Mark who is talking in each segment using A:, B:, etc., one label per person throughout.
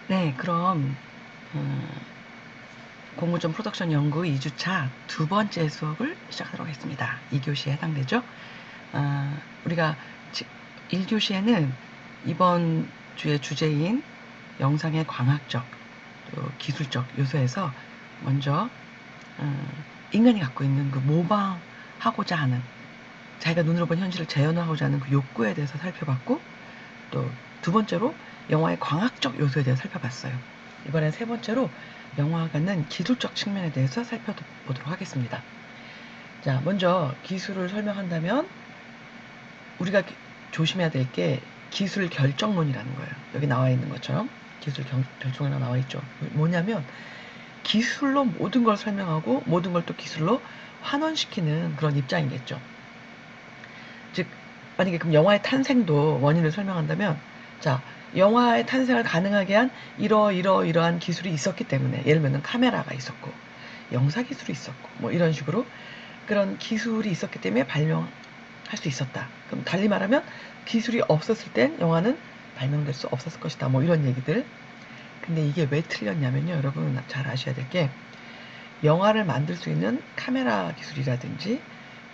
A: 네, 그럼 공모전 프로덕션 연구 2주차 두 번째 수업을 시작하도록 하겠습니다. 2교시에 해당되죠. 우리가 1교시에는 이번 주의 주제인 영상의 광학적, 또 기술적 요소에서 먼저 인간이 갖고 있는 그 모방하고자 하는, 자기가 눈으로 본 현실을 재현하고자 하는 그 욕구에 대해서 살펴봤고, 또 두 번째로 영화의 광학적 요소에 대해서 살펴봤어요. 이번엔 세 번째로 영화가 갖는 기술적 측면에 대해서 살펴보도록 하겠습니다. 자, 먼저 기술을 설명한다면 우리가 조심해야 될 게 기술 결정론이라는 거예요. 여기 나와 있는 것처럼 기술 결정론이 나와 있죠. 뭐냐면 기술로 모든 걸 설명하고 모든 걸 또 기술로 환원시키는 그런 입장이겠죠. 즉, 만약에 그럼 영화의 탄생도 원인을 설명한다면, 자, 영화의 탄생을 가능하게 한 이러한 기술이 있었기 때문에, 예를 들면 카메라가 있었고 영사 기술이 있었고 뭐 이런 식으로 그런 기술이 있었기 때문에 발명할 수 있었다. 그럼 달리 말하면 기술이 없었을 땐 영화는 발명될 수 없었을 것이다. 뭐 이런 얘기들. 근데 이게 왜 틀렸냐면요, 여러분 잘 아셔야 될 게, 영화를 만들 수 있는 카메라 기술이라든지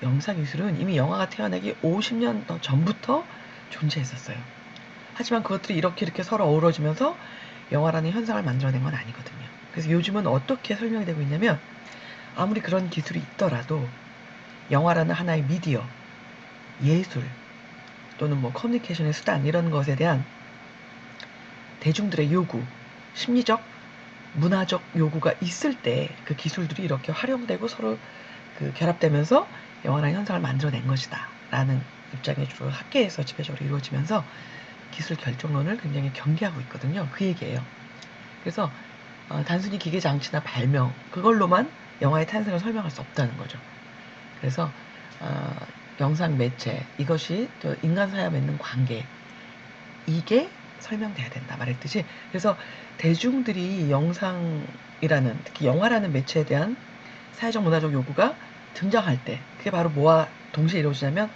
A: 영사 기술은 이미 영화가 태어나기 50년 더 전부터 존재했었어요. 하지만 그것들이 이렇게 서로 어우러지면서 영화라는 현상을 만들어낸 건 아니거든요. 그래서 요즘은 어떻게 설명이 되고 있냐면, 아무리 그런 기술이 있더라도 영화라는 하나의 미디어, 예술 또는 뭐 커뮤니케이션의 수단, 이런 것에 대한 대중들의 요구, 심리적, 문화적 요구가 있을 때 그 기술들이 이렇게 활용되고 서로 그 결합되면서 영화라는 현상을 만들어낸 것이다 라는 입장이 주로 학계에서 지배적으로 이루어지면서 기술 결정론을 굉장히 경계하고 있거든요. 그 얘기예요. 그래서 단순히 기계 장치나 발명, 그걸로만 영화의 탄생을 설명할 수 없다는 거죠. 그래서 영상 매체, 이것이 또 인간 사회와 맺는 관계, 이게 설명돼야 된다 말했듯이, 그래서 대중들이 영상이라는, 특히 영화라는 매체에 대한 사회적 문화적 요구가 등장할 때, 그게 바로 뭐와 동시에 이루어지냐면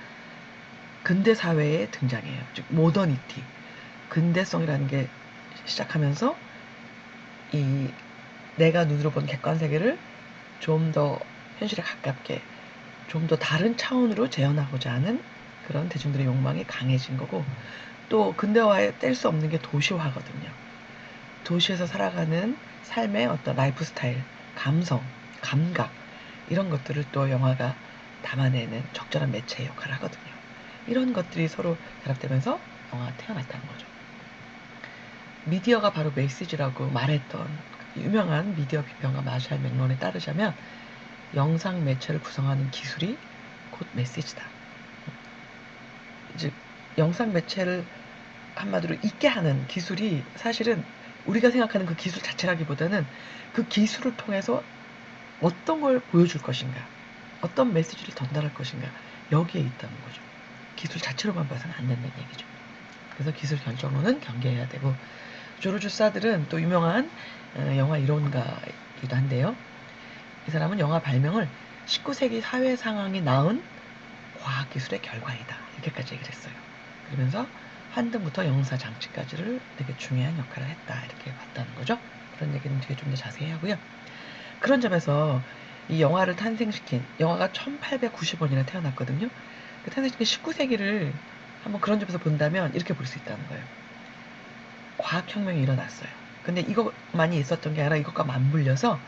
A: 근대 사회의 등장이에요. 즉 모더니티, 근대성이라는 게 시작하면서 이 내가 눈으로 본 객관 세계를 좀 더 현실에 가깝게, 좀 더 다른 차원으로 재현하고자 하는 그런 대중들의 욕망이 강해진 거고, 또 근대화에 뗄 수 없는 게 도시화거든요. 도시에서 살아가는 삶의 어떤 라이프 스타일, 감성, 감각, 이런 것들을 또 영화가 담아내는 적절한 매체의 역할을 하거든요. 이런 것들이 서로 결합되면서 영화가 태어났다는 거죠. 미디어가 바로 메시지라고 말했던 유명한 미디어 비평가 마샬 맥론에 따르자면, 영상 매체를 구성하는 기술이 곧 메시지다. 즉 영상 매체를 한마디로 있게 하는 기술이 사실은 우리가 생각하는 그 기술 자체라기보다는 그 기술을 통해서 어떤 걸 보여줄 것인가, 어떤 메시지를 전달할 것인가, 여기에 있다는 거죠. 기술 자체로만 봐서는 안 된다는 얘기죠. 그래서 기술 결정론은 경계해야 되고, 조르주 사들은 또 유명한 영화 이론가이기도 한데요. 이 사람은 영화 발명을 19세기 사회 상황에 낳은 과학기술의 결과이다, 이렇게까지 얘기를 했어요. 그러면서 환등부터 영사 장치까지를 되게 중요한 역할을 했다, 이렇게 봤다는 거죠. 그런 얘기는 뒤에 좀 더 자세히 하고요. 그런 점에서 이 영화를 탄생시킨, 영화가 1890년에 태어났거든요. 그 탄생시킨 19세기를 한번 그런 점에서 본다면 이렇게 볼 수 있다는 거예요. 과학혁명이 일어났어요. 근데 이것만이 있었던 게 아니라 이것과 맞물려서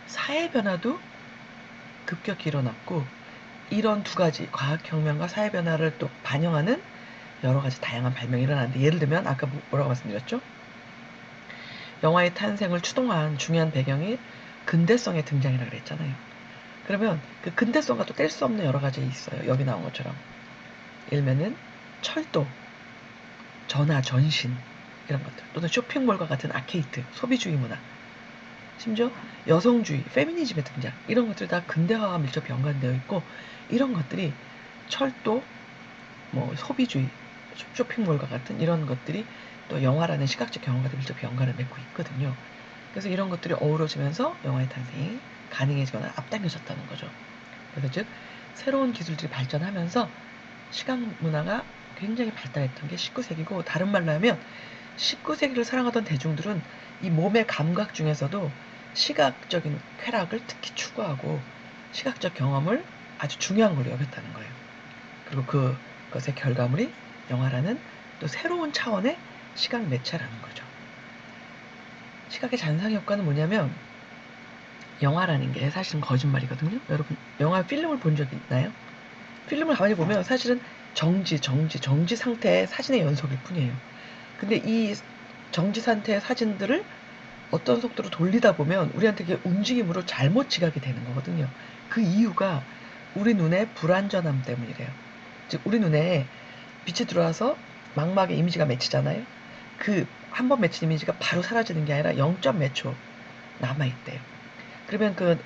A: 사회 변화도 급격히 일어났고, 이런 두 가지, 과학혁명과 사회 변화를 또 반영하는 여러 가지 다양한 발명이 일어났는데, 예를 들면 아까 뭐라고 말씀드렸죠? 영화의 탄생을 추동한 중요한 배경이 근대성의 등장이라고 그랬잖아요. 그러면 그 근대성과 또 뗄 수 없는 여러 가지 있어요. 여기 나온 것처럼. 예를 들면은 철도, 전화, 전신, 이런 것들, 또는 쇼핑몰과 같은 아케이드, 소비주의 문화, 심지어 여성주의, 페미니즘의 등장, 이런 것들이 다 근대화와 밀접 연관되어 있고, 이런 것들이 철도, 뭐 소비주의, 쇼핑몰과 같은 이런 것들이 또 영화라는 시각적 경험과도 밀접 연관을 맺고 있거든요. 그래서 이런 것들이 어우러지면서 영화의 탄생이 가능해지거나 앞당겨졌다는 거죠. 그래서 즉 새로운 기술들이 발전하면서 시각 문화가 굉장히 발달했던 게 19세기고, 다른 말로 하면 19세기를 사랑하던 대중들은 이 몸의 감각 중에서도 시각적인 쾌락을 특히 추구하고 시각적 경험을 아주 중요한 걸로 여겼다는 거예요. 그리고 그것의 결과물이 영화라는 또 새로운 차원의 시각 매체라는 거죠. 시각의 잔상 효과는 뭐냐면 영화라는 게 사실은 거짓말이거든요. 여러분 영화 필름을 본 적 있나요? 필름을 가만히 보면 사실은 정지 상태의 사진의 연속일 뿐이에요. 근데 이 정지 상태의 사진들을 어떤 속도로 돌리다 보면 우리한테 그게 움직임으로 잘못 지각이 되는 거거든요. 그 이유가 우리 눈의 불완전함 때문이래요. 즉 우리 눈에 빛이 들어와서 망막에 이미지가 맺히잖아요. 그 한 번 맺힌 이미지가 바로 사라지는 게 아니라 0몇 초 남아있대요. 그러면 그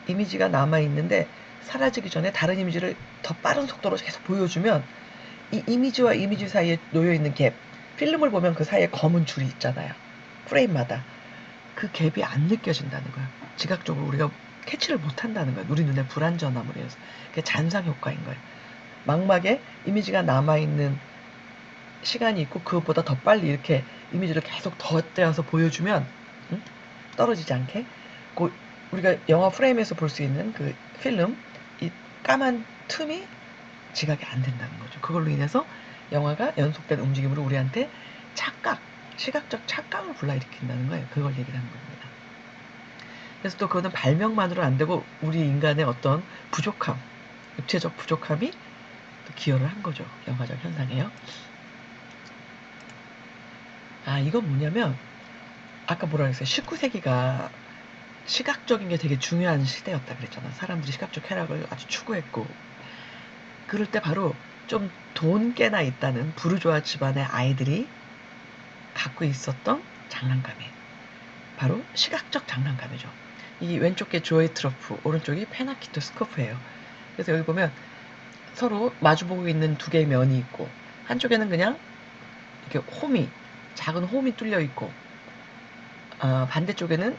A: 이미지가 남아있는데 사라지기 전에 다른 이미지를 더 빠른 속도로 계속 보여주면 이 이미지와 이미지 사이에 놓여있는 갭, 필름을 보면 그 사이에 검은 줄이 있잖아요. 프레임마다. 그 갭이 안 느껴진다는 거야. 지각적으로 우리가 캐치를 못한다는 거야. 우리 눈의 불완전함으로 해서. 그게 잔상 효과인 거예요. 망막에 이미지가 남아있는 시간이 있고 그것보다 더 빨리 이렇게 이미지를 계속 덧대어서 보여주면 떨어지지 않게 우리가 영화 프레임에서 볼 수 있는 그 필름 이 까만 틈이 지각이 안 된다는 거죠. 그걸로 인해서 영화가 연속된 움직임으로 우리한테 시각적 착각을 불러일으킨다는 거예요. 그걸 얘기를 하는 겁니다. 그래서 또 그거는 발명만으로 안 되고 우리 인간의 어떤 부족함, 육체적 부족함이 또 기여를 한 거죠. 영화적 현상이에요. 이건 뭐냐면 아까 뭐라 그랬어요? 19세기가 시각적인 게 되게 중요한 시대였다 그랬잖아. 사람들이 시각적 쾌락을 아주 추구했고 그럴 때 바로 좀 돈 꽤나 있다는 부르주아 집안의 아이들이 갖고 있었던 장난감이에요. 바로 시각적 장난감이죠. 이 왼쪽 게 조이 트러프, 오른쪽이 페나키토 스코프예요. 그래서 여기 보면 서로 마주보고 있는 두 개의 면이 있고 한쪽에는 그냥 이렇게 작은 홈이 뚫려 있고 반대쪽에는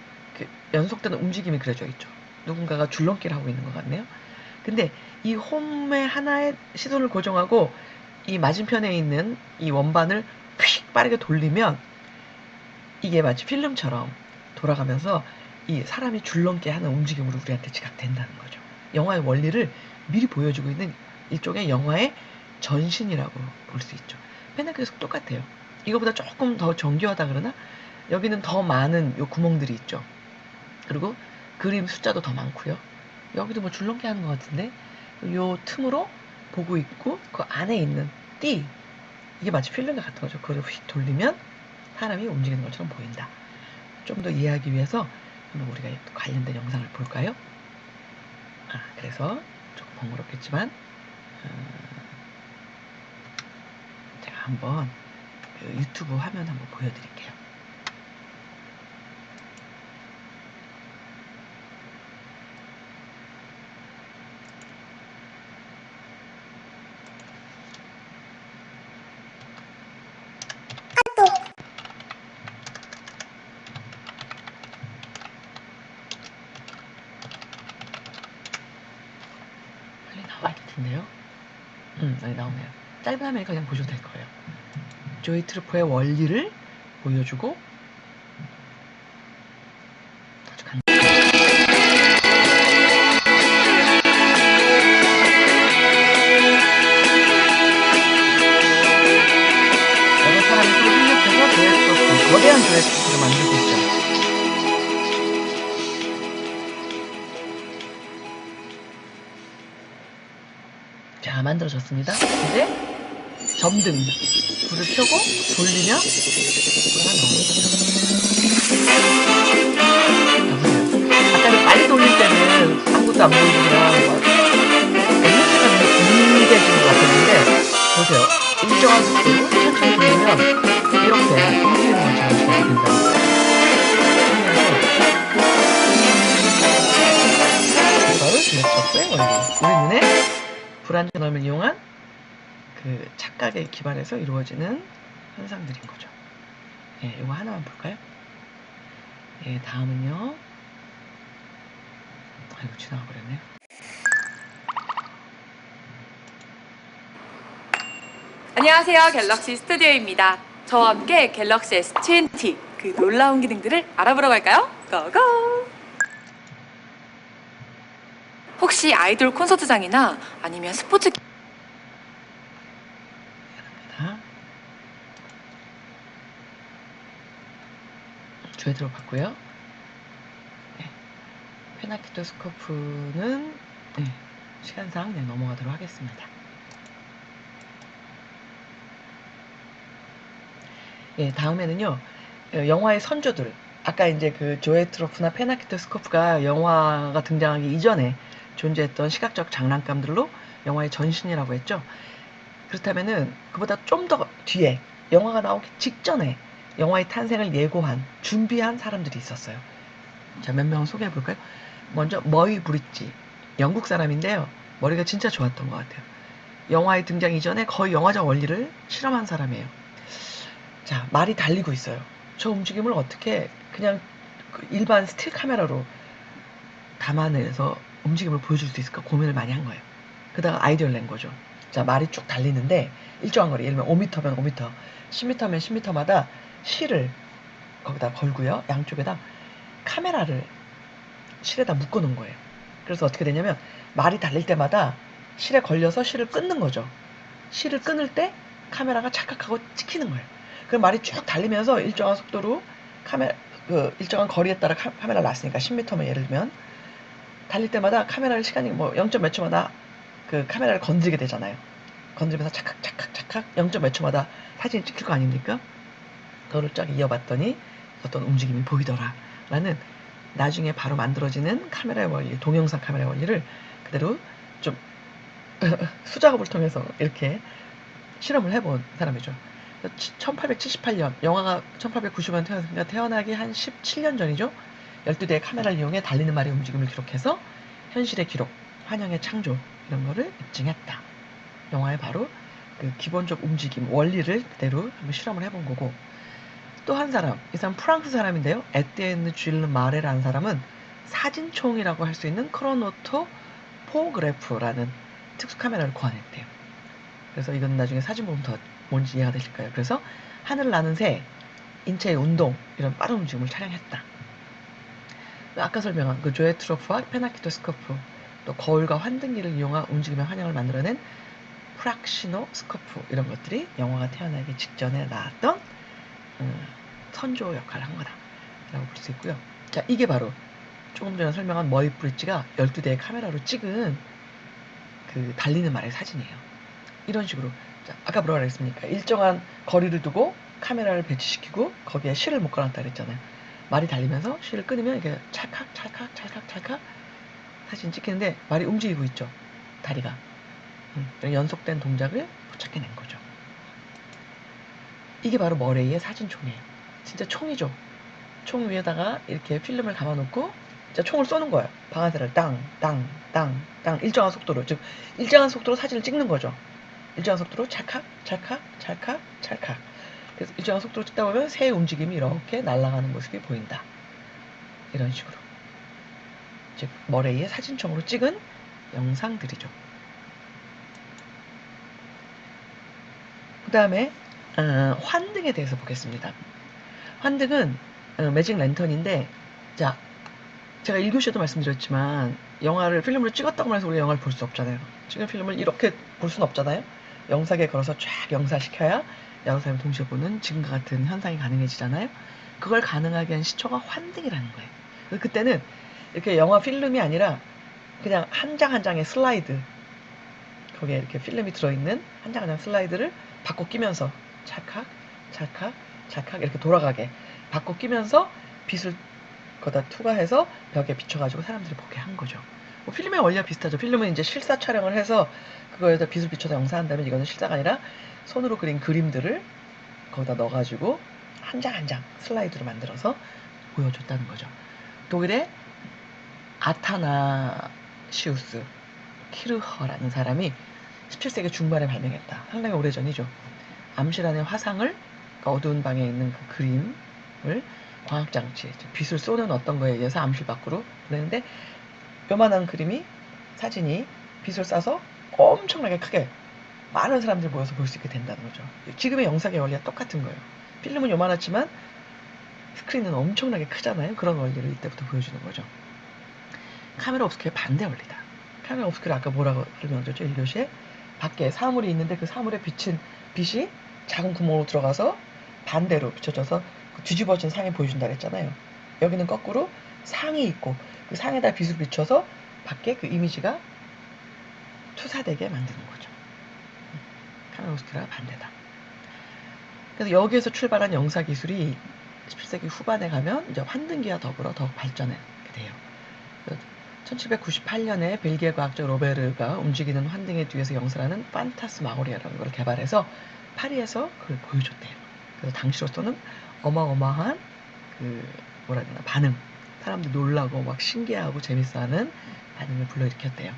A: 연속되는 움직임이 그려져 있죠. 누군가가 줄넘기를 하고 있는 것 같네요. 근데 이 홈의 하나에 시선을 고정하고 이 맞은편에 있는 이 원반을 휙 빠르게 돌리면 이게 마치 필름처럼 돌아가면서 이 사람이 줄넘기 하는 움직임으로 우리한테 지각된다는 거죠. 영화의 원리를 미리 보여주고 있는 일종의 영화의 전신이라고 볼 수 있죠. 페나크에서 똑같아요. 이거보다 조금 더 정교하다 그러나 여기는 더 많은 요 구멍들이 있죠. 그리고 그림 숫자도 더 많고요. 여기도 뭐 줄넘기 하는 것 같은데 요 틈으로 보고 있고 그 안에 있는 띠 이게 마치 필름과 같은 거죠. 그걸 휙 돌리면 사람이 움직이는 것처럼 보인다. 좀 더 이해하기 위해서 한번 우리가 관련된 영상을 볼까요? 그래서 조금 번거롭겠지만 제가 한번 그 유튜브 화면 한번 보여드릴게요. 빨리 나와야 될 텐데요. 여기 나오네요. 짧은 화면 그냥 보셔도 될 거예요. 조이 트루퍼의 원리를 보여주고 아주 여러 사람이 서로 협력해서 조회수를 거대한 조회수를 만들고 있죠. 자, 만들어졌습니다. 이제 점등 불을 켜고 돌리면 불이 나옵니다. 보세요. 아까는 빨리 돌릴 때는 아무것도 안 보이더라. 앵무새가 길게 지는 것 같았는데 보세요. 일정한 속도로 천천히 돌리면 이렇게 움직이는 것처럼 된다는 거예요. 바로 지목적의 원리. 우리 눈에 불완전함을 이용한 그 착각에 기반해서 이루어지는 현상들인 거죠. 이거 하나만 볼까요? 다음은요. 아이고, 지나가 버렸네요.
B: 안녕하세요. 갤럭시 스튜디오입니다. 저와 함께 갤럭시 S20 그 놀라운 기능들을 알아보러 갈까요? 고고! 혹시 아이돌 콘서트장이나 아니면 스포츠
A: 주에 들어봤고요. 네. 페나키토스코프는 네, 시간상 그냥 넘어가도록 하겠습니다. 예, 다음에는요. 영화의 선조들. 아까 이제 그 조에트로프나 페나키토스코프가 영화가 등장하기 이전에 존재했던 시각적 장난감들로 영화의 전신이라고 했죠. 그렇다면은 그보다 좀 더 뒤에 영화가 나오기 직전에 영화의 탄생을 예고한 준비한 사람들이 있었어요. 자, 몇 명 소개해 볼까요? 먼저 머이 브릿지, 영국 사람인데요. 머리가 진짜 좋았던 것 같아요. 영화의 등장 이전에 거의 영화적 원리를 실험한 사람이에요. 자, 말이 달리고 있어요. 저 움직임을 어떻게 그냥 일반 스틸 카메라로 담아내서 움직임을 보여줄 수 있을까 고민을 많이 한 거예요. 그러다가 아이디어를 낸 거죠. 자, 말이 쭉 달리는데 일정한 거리, 예를 들면 5m면 5m, 10m면 10m마다 실을 거기다 걸고요. 양쪽에다 카메라를 실에다 묶어 놓은 거예요. 그래서 어떻게 되냐면 말이 달릴 때마다 실에 걸려서 실을 끊는 거죠. 실을 끊을 때 카메라가 찰칵하고 찍히는 거예요. 그럼 말이 쭉 달리면서 일정한 속도로 일정한 거리에 따라 카메라를 놨으니까 10m면 예를 들면 달릴 때마다 카메라를 시간이 뭐 0. 몇 초마다 그 카메라를 건드리게 되잖아요. 건드리면서 착각 0. 몇 초마다 사진이 찍힐 거 아닙니까? 그거를 쫙 이어봤더니 어떤 움직임이 보이더라 라는 나중에 바로 만들어지는 카메라의 원리, 동영상 카메라의 원리를 그대로 좀 수작업을 통해서 이렇게 실험을 해본 사람이죠. 1878년, 영화가 1890년 태어났으니까 태어나기 한 17년 전이죠. 12대의 카메라를 이용해 달리는 말의 움직임을 기록해서 현실의 기록, 환영의 창조 이런 거를 입증했다. 영화의 바로 그 기본적 움직임, 원리를 그대로 한번 실험을 해본 거고, 또 한 사람, 이 사람 프랑스 사람인데요. 에티enne 줄르 마레라는 사람은 사진총이라고 할 수 있는 크로노토 포그래프라는 특수 카메라를 고안했대요. 그래서 이건 나중에 사진 보면 더 뭔지 이해가 되실 거예요. 그래서 하늘을 나는 새, 인체의 운동 이런 빠른 움직임을 촬영했다. 아까 설명한 그 조에트로프와 페나키토스코프, 또 거울과 환등기를 이용한 움직임의 환영을 만들어낸 프락시노스코프 이런 것들이 영화가 태어나기 직전에 나왔던 선조 역할을 한 거다라고 볼 수 있고요. 자, 이게 바로 조금 전에 설명한 머이 브릿지가 12대의 카메라로 찍은 그 달리는 말의 사진이에요. 이런 식으로. 자, 아까 뭐라 그랬습니까? 일정한 거리를 두고 카메라를 배치시키고 거기에 실을 묶어놨다 그랬잖아요. 말이 달리면서 실을 끊으면 이게 찰칵 사진 찍히는데 말이 움직이고 있죠. 다리가. 연속된 동작을 포착해낸 거죠. 이게 바로 머레이의 사진총이에요. 진짜 총이죠. 총 위에다가 이렇게 필름을 감아놓고 진짜 총을 쏘는 거예요. 방아쇠를 땅 일정한 속도로, 즉 일정한 속도로 사진을 찍는 거죠. 일정한 속도로 찰칵. 그래서 일정한 속도로 찍다 보면 새의 움직임이 이렇게 날아가는 모습이 보인다. 이런 식으로. 즉 머레이의 사진총으로 찍은 영상들이죠. 그 다음에 환등에 대해서 보겠습니다. 환등은 매직 랜턴인데, 자, 제가 1교시에도 말씀드렸지만 영화를 필름으로 찍었다고 해서 우리가 영화를 볼 수 없잖아요. 찍은 필름을 이렇게 볼 수는 없잖아요. 영상에 걸어서 쫙 영사시켜야 여러 사람이 동시에 보는 지금과 같은 현상이 가능해지잖아요. 그걸 가능하게 한 시초가 환등이라는 거예요. 그래서 그때는 이렇게 영화 필름이 아니라 그냥 한 장 한 장의 슬라이드, 거기에 이렇게 필름이 들어있는 한 장 한 장 슬라이드를 바꿔 끼면서 찰칵 이렇게 돌아가게 바꿔 끼면서 빛을 거기다 투과해서 벽에 비춰가지고 사람들이 보게 한 거죠. 뭐 필름의 원리와 비슷하죠. 필름은 이제 실사 촬영을 해서 그거에다 빛을 비춰서 영상한다면 이거는 실사가 아니라 손으로 그린 그림들을 거기다 넣어가지고 한 장 한 장 슬라이드로 만들어서 보여줬다는 거죠. 독일의 아타나시우스 키르허라는 사람이 17세기 중반에 발명했다. 상당히 오래전이죠. 암실 안의 화상을, 어두운 방에 있는 그 그림을 광학장치, 빛을 쏘는 어떤 거에 의해서 암실 밖으로 보내는데, 요만한 그림이, 사진이 빛을 쏴서 엄청나게 크게 많은 사람들이 모여서 볼 수 있게 된다는 거죠. 지금의 영상의 원리가 똑같은 거예요. 필름은 요만하지만 스크린은 엄청나게 크잖아요. 그런 원리를 이때부터 보여주는 거죠. 카메라 옵스큐의 반대 원리다. 카메라 옵스큐를 아까 뭐라고 설명드렸죠? 1교시에 밖에 사물이 있는데 그 사물에 비친 빛이 작은 구멍으로 들어가서 반대로 비춰져서 뒤집어진 상이 보여준다 그랬잖아요. 여기는 거꾸로 상이 있고 그 상에다 빛을 비춰서 밖에 그 이미지가 투사되게 만드는 거죠. 카메라 옵스큐랑 반대다. 그래서 여기에서 출발한 영사 기술이 17세기 후반에 가면 이제 환등기와 더불어 더욱 발전하게 돼요. 1798년에 벨기에 과학자 로베르가 움직이는 환등의 뒤에서 영사라는 판타스마고리아라는 걸 개발해서 파리에서 그걸 보여줬대요. 그래서 당시로서는 어마어마한 뭐라 해야 되나 반응, 사람들 놀라고 막 신기하고 재밌어하는 반응을 불러일으켰대요.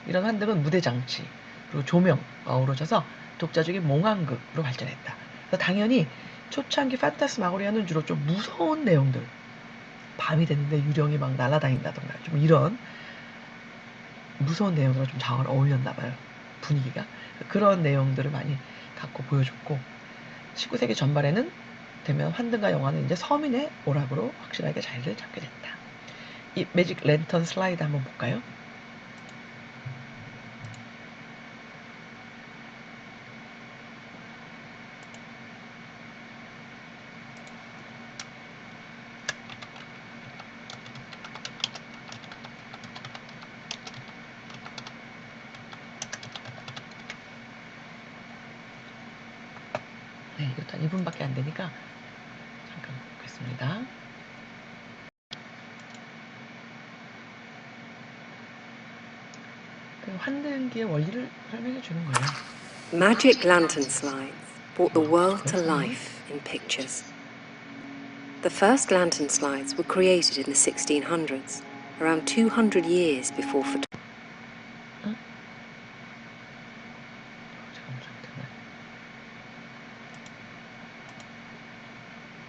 A: 이런 환등은 무대 장치 그리고 조명과 어우러져서 독자적인 몽환극으로 발전했다. 그래서 당연히 초창기 판타스마고리아는 주로 좀 무서운 내용들, 밤이 됐는데 유령이 막 날아다닌다던가 좀 이런 무서운 내용들과 좀 잘 어울렸나 봐요. 분위기가. 그런 내용들을 많이 갖고 보여줬고 19세기 전반에는 되면 환등과 영화는 이제 서민의 오락으로 확실하게 자리를 잡게 됐다. 이 매직 랜턴 슬라이드 한번 볼까요? 네, 이것도 한 2분밖에 안 되니까 잠깐 보겠습니다. 그 환등기의 원리를 설명해 주는 거예요.
C: Magic lantern slides brought the world to life in pictures. The first lantern slides were created in the 1600s, around 200 years before photography.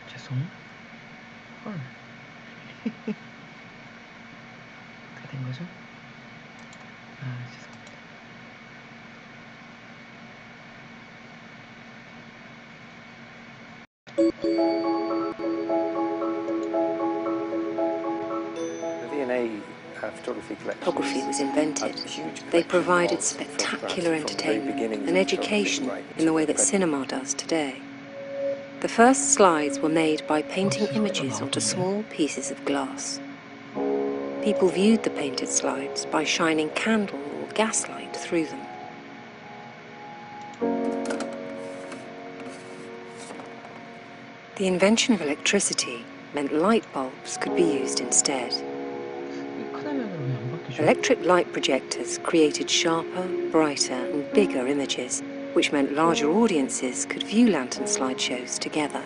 A: 죄송. 헐. 어떻게 된 거죠? 죄송합니다.
C: Photography was invented. They provided spectacular entertainment and education in the way that cinema does today. The first slides were made by painting images onto small pieces of glass. People viewed the painted slides by shining candle or gaslight through them. The invention of electricity meant light bulbs could be used instead.
A: 큰 화면으로 왜 안 바뀌죠?
C: Electric light projectors created sharper, brighter and bigger images, which meant larger audiences could view lantern slideshows together.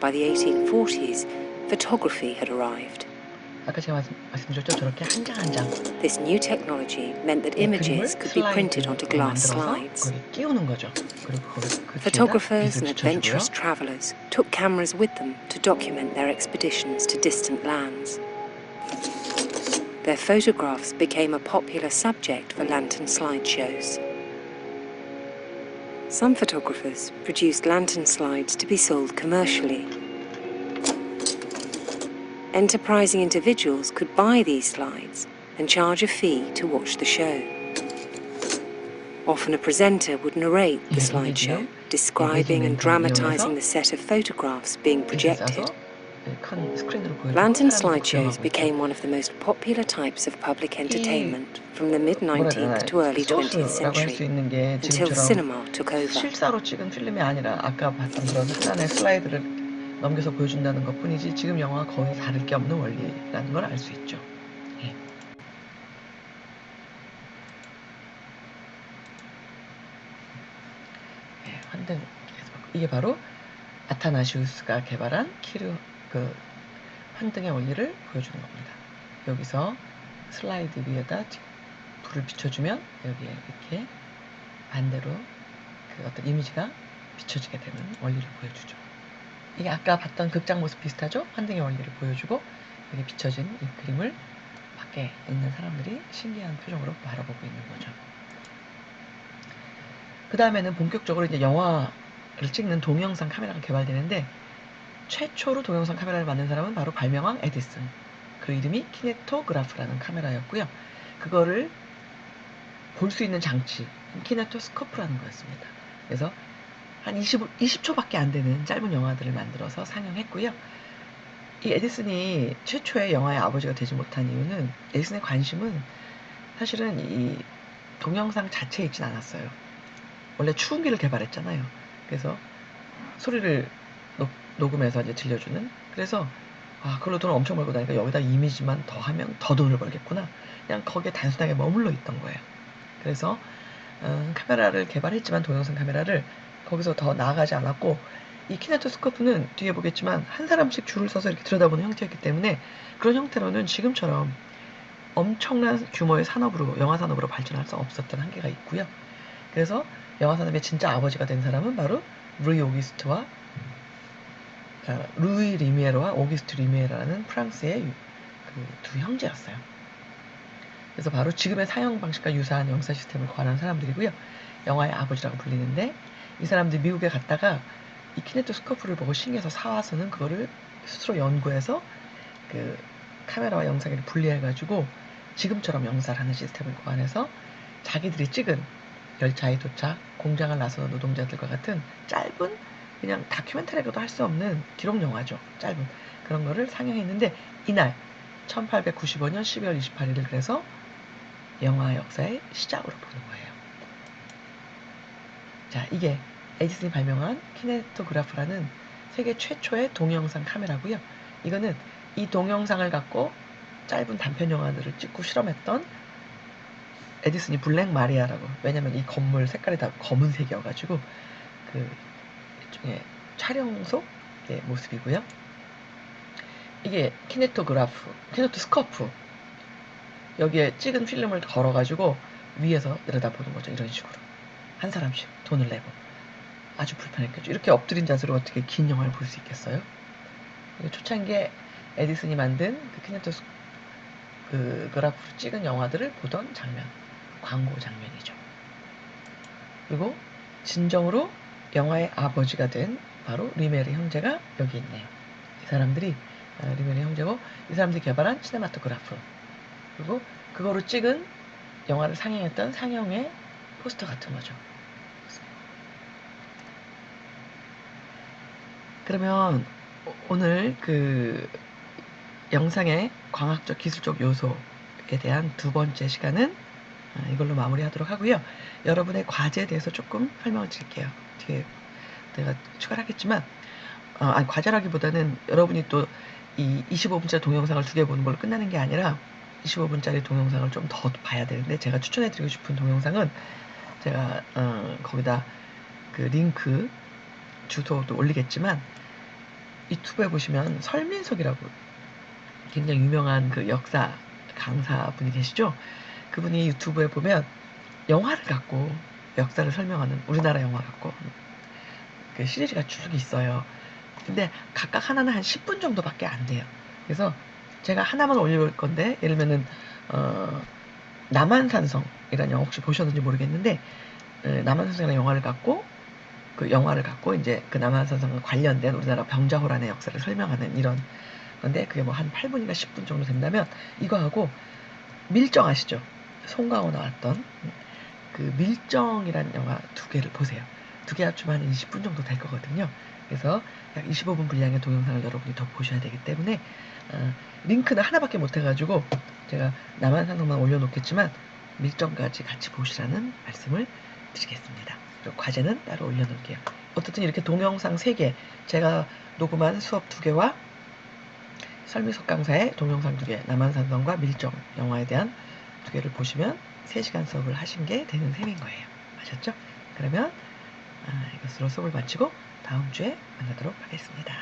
C: By the 1840s, photography had arrived.
A: 아까 제가 말씀드렸죠? 저렇게 한 장 한 장
C: This new technology meant that
A: 그림을
C: images could be printed onto glass
A: 만들어서
C: slides.
A: 거기 끼우는 거죠. 그리고 그 뒤에다
C: Photographers
A: 빛을
C: and
A: 비춰주고요.
C: adventurous travelers took cameras with them to document their expeditions to distant lands. Their photographs became a popular subject for lantern slideshows. Some photographers produced lantern slides to be sold commercially. Enterprising individuals could buy these slides and charge a fee to watch the show. Often a presenter would narrate the slideshow, describing and dramatizing the set of photographs being projected.
A: 큰 스크린으로 보여주고
C: Lantern
A: 사람들이
C: slideshows
A: 구경하고
C: became one of the most popular types of public entertainment from the
A: 뭐라 해야
C: mid-19th to early
A: 되나,
C: 20th
A: 소스라고 할 수
C: century,
A: 있는 게
C: until
A: 지금처럼
C: cinema took over.
A: 실사로 찍은 필름이 아니라 아까 봤던 그런 하나의 슬라이드를 넘겨서 보여준다는 것 뿐이지 지금 영화와 거의 다를 게 없는 원리라는 걸 알 수 있죠. 예. 예, 환등 이게 바로 아타나시우스가 개발한 환등의 원리를 보여주는 겁니다. 여기서 슬라이드 위에다 불을 비춰주면 여기에 이렇게 반대로 어떤 이미지가 비춰지게 되는 원리를 보여주죠. 이게 아까 봤던 극장 모습 비슷하죠? 환등의 원리를 보여주고 여기 비춰진 이 그림을 밖에 있는 사람들이 신기한 표정으로 바라보고 있는 거죠. 그 다음에는 본격적으로 이제 영화를 찍는 동영상 카메라가 개발되는데 최초로 동영상 카메라를 만든 사람은 바로 발명왕 에디슨. 그 이름이 키네토그라프라는 카메라였고요. 그거를 볼 수 있는 장치, 키네토스코프라는 거였습니다. 그래서 한 20초밖에 안 되는 짧은 영화들을 만들어서 상영했고요. 이 에디슨이 최초의 영화의 아버지가 되지 못한 이유는 에디슨의 관심은 사실은 이 동영상 자체에 있진 않았어요. 원래 추궁기를 개발했잖아요. 그래서 소리를 녹음해서 이제 들려주는. 그래서 그걸로 돈을 엄청 벌고 나니까 여기다 이미지만 더 하면 더 돈을 벌겠구나. 그냥 거기에 단순하게 머물러 있던 거예요. 그래서 카메라를 개발했지만 동영상 카메라를 거기서 더 나아가지 않았고 이 키네토스코프는 뒤에 보겠지만 한 사람씩 줄을 서서 이렇게 들여다보는 형태였기 때문에 그런 형태로는 지금처럼 엄청난 규모의 산업으로 영화 산업으로 발전할 수 없었던 한계가 있고요. 그래서 영화 산업의 진짜 아버지가 된 사람은 바로 루이 리미에르와 오기스트 리미에르라는 프랑스의 그 두 형제였어요. 그래서 바로 지금의 사용 방식과 유사한 영상 시스템을 구현한 사람들이고요. 영화의 아버지라고 불리는데 이 사람들이 미국에 갔다가 이 키네토스코프를 보고 신기해서 사와서는 그거를 스스로 연구해서 그 카메라와 영상을 분리해가지고 지금처럼 영상을 하는 시스템을 구현해서 자기들이 찍은 열차의 도착, 공장을 나서는 노동자들과 같은 짧은 그냥 다큐멘터리라고도 할 수 없는 기록 영화죠. 짧은 그런 거를 상영했는데 이날 1895년 12월 28일을 그래서 영화 역사의 시작으로 보는 거예요. 자, 이게 에디슨이 발명한 키네토그라프라는 세계 최초의 동영상 카메라고요. 이거는 이 동영상을 갖고 짧은 단편 영화들을 찍고 실험했던 에디슨이 블랙 마리아라고. 왜냐면 이 건물 색깔이 다 검은색이어가지고 그 일종의 촬영소의 모습이고요. 이게 키네토스코프. 여기에 찍은 필름을 걸어가지고 위에서 내려다보는 거죠. 이런 식으로. 한 사람씩 돈을 내고. 아주 불편했겠죠. 이렇게 엎드린 자세로 어떻게 긴 영화를 볼 수 있겠어요? 초창기에 에디슨이 만든 그 키네토그라프로 찍은 영화들을 보던 장면. 광고 장면이죠. 그리고 진정으로 영화의 아버지가 된 바로 리메르 형제가 여기 있네요. 이 사람들이 리메르 형제고 이 사람들이 개발한 시네마토그라프. 그리고 그거로 찍은 영화를 상영했던 상영의 포스터 같은 거죠. 그러면 오늘 그 영상의 광학적 기술적 요소에 대한 두 번째 시간은 이걸로 마무리하도록 하고요. 여러분의 과제에 대해서 조금 설명을 드릴게요. 뒤에 내가 추가를 하겠지만 과제라기보다는 여러분이 또 이 25분짜리 동영상을 2개 보는 걸로 끝나는 게 아니라 25분짜리 동영상을 좀 더 봐야 되는데 제가 추천해드리고 싶은 동영상은 제가 거기다 그 링크 주소도 올리겠지만 유튜브에 보시면 설민석이라고 굉장히 유명한 그 역사 강사분이 계시죠. 그분이 유튜브에 보면 영화를 갖고 역사를 설명하는 우리나라 영화 갖고 그 시리즈가 쭉 있어요. 근데 각각 하나는 한 10분 정도밖에 안 돼요. 그래서 제가 하나만 올릴 건데 예를 들면은 남한산성이라는 영화 혹시 보셨는지 모르겠는데 남한산성이라는 영화를 갖고 그 영화를 갖고 이제 그 남한산성과 관련된 우리나라 병자호란의 역사를 설명하는 이런 건데 그게 뭐 한 8분인가 10분 정도 된다면 이거하고 밀정 아시죠? 송강호 나왔던 그 밀정이라는 영화 2개를 보세요. 2개 합치면 한 20분 정도 될 거거든요. 그래서 약 25분 분량의 동영상을 여러분이 더 보셔야 되기 때문에 링크는 하나밖에 못 해가지고 제가 남한산성만 올려놓겠지만 밀정까지 같이 보시라는 말씀을 드리겠습니다. 그리고 과제는 따로 올려놓을게요. 어쨌든 이렇게 동영상 3개 제가 녹음한 수업 2개와 설미석 강사의 동영상 2개 남한산성과 밀정 영화에 대한 2개를 보시면 3시간 수업을 하신 게 되는 셈인 거예요. 아셨죠? 그러면 이것으로 수업을 마치고 다음 주에 만나도록 하겠습니다.